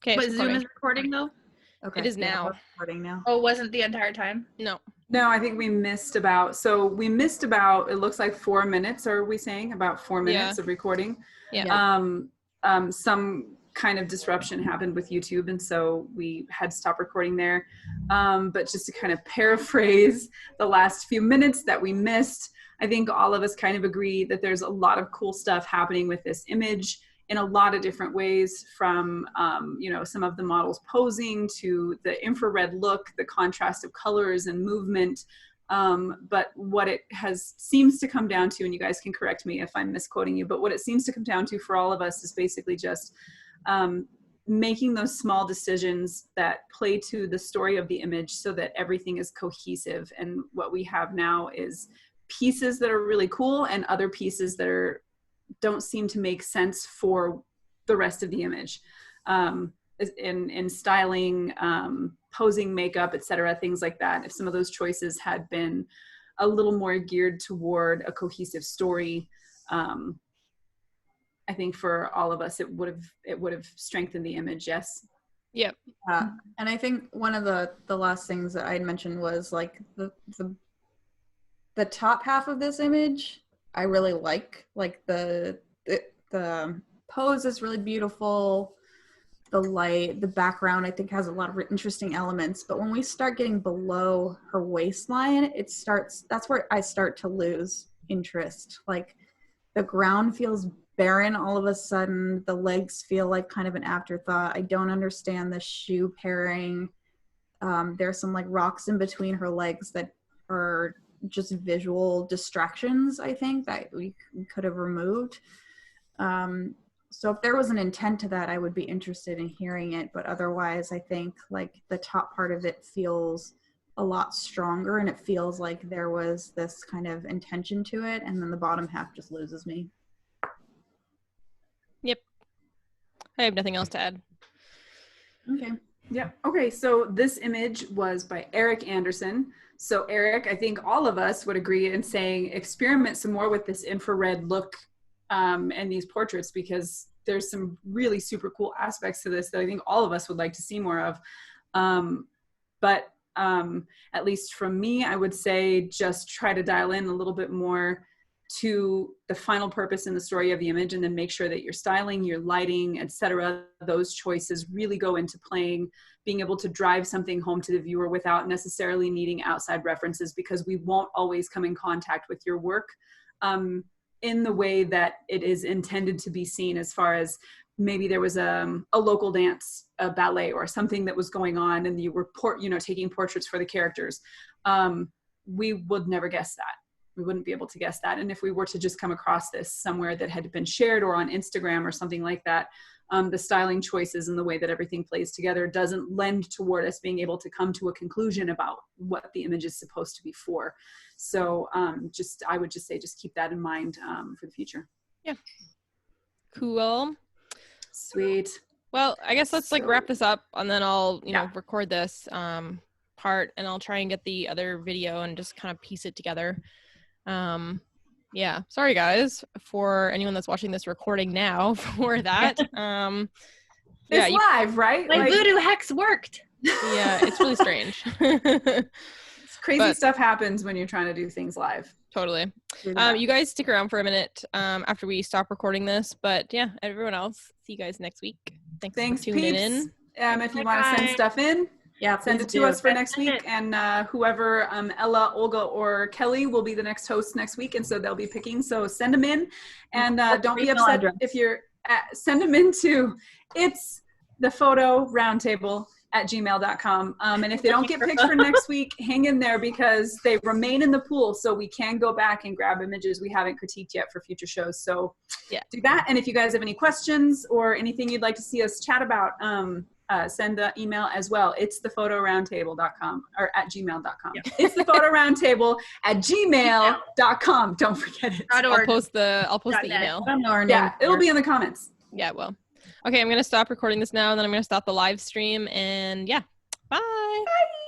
Okay. But Zoom is recording though? Okay. It is now. We're recording now. Oh, wasn't the entire time? No. No, I think we missed about, it looks like 4 minutes, are we saying? About 4 minutes of recording. Yeah. Some kind of disruption happened with YouTube, and so we had to stop recording there. But just to kind of paraphrase the last few minutes that we missed, I think all of us kind of agree that there's a lot of cool stuff happening with this image in a lot of different ways, from some of the models posing to the infrared look, the contrast of colors and movement. But what it seems to come down to, and you guys can correct me if I'm misquoting you, but what it seems to come down to for all of us is basically just making those small decisions that play to the story of the image so that everything is cohesive. And what we have now is pieces that are really cool and other pieces that don't seem to make sense for the rest of the image. In styling, posing, makeup, etc., things like that. If some of those choices had been a little more geared toward a cohesive story, I think for all of us, it would have strengthened the image. Yes. Yep. And I think one of the last things that I'd mentioned was like the top half of this image. I really like the pose is really beautiful. The light, the background, I think has a lot of interesting elements. But when we start getting below her waistline, that's where I start to lose interest. Like the ground feels barren all of a sudden. The legs feel like kind of an afterthought. I don't understand the shoe pairing. There's some like rocks in between her legs that are just visual distractions, I think, that we could have removed. So if there was an intent to that, I would be interested in hearing it. But otherwise, I think like the top part of it feels a lot stronger, and it feels like there was this kind of intention to it, and then the bottom half just loses me. Yep. I have nothing else to add. Okay. Yeah. Okay. So this image was by Eric Anderson. So Eric, I think all of us would agree in saying experiment some more with this infrared look and these portraits, because there's some really super cool aspects to this that I think all of us would like to see more of. But at least from me, I would say just try to dial in a little bit more to the final purpose and the story of the image, and then make sure that your styling, your lighting, etc., those choices really go into being able to drive something home to the viewer without necessarily needing outside references, because we won't always come in contact with your work in the way that it is intended to be seen, as far as maybe there was a local dance, a ballet or something that was going on, and you were taking portraits for the characters. We would never guess that. We wouldn't be able to guess that. And if we were to just come across this somewhere that had been shared or on Instagram or something like that, the styling choices and the way that everything plays together doesn't lend toward us being able to come to a conclusion about what the image is supposed to be for. So I would just say, just keep that in mind for the future. Yeah. Cool. Sweet. Well, I guess let's wrap this up, and then I'll, record this part, and I'll try and get the other video and just kind of piece it together. Yeah, sorry guys for anyone that's watching this recording now for that. It's live, right? My voodoo hex worked. Yeah, it's really strange. Crazy stuff happens when you're trying to do things live. Totally. You guys stick around for a minute after we stop recording this, but yeah, everyone else, see you guys next week. Thanks for tuning in. If you want to send stuff in, send it to us for next week, and whoever, Ella, Olga, or Kelly will be the next host next week, and so they'll be picking. So send them in, and don't be upset if you're send them into it's the photo roundtable @gmail.com. And if they don't get picked for next week, hang in there, because they remain in the pool, so we can go back and grab images we haven't critiqued yet for future shows. So do that. And if you guys have any questions or anything you'd like to see us chat about, send the email as well. It's thephoto-roundtable.com or @gmail.com. Yeah. It's thephoto-roundtable @gmail.com. Don't forget it. I'll post the email. Yeah, it'll be in the comments. Yeah, well. Okay, I'm going to stop recording this now, and then I'm going to stop the live stream, and yeah. Bye. Bye.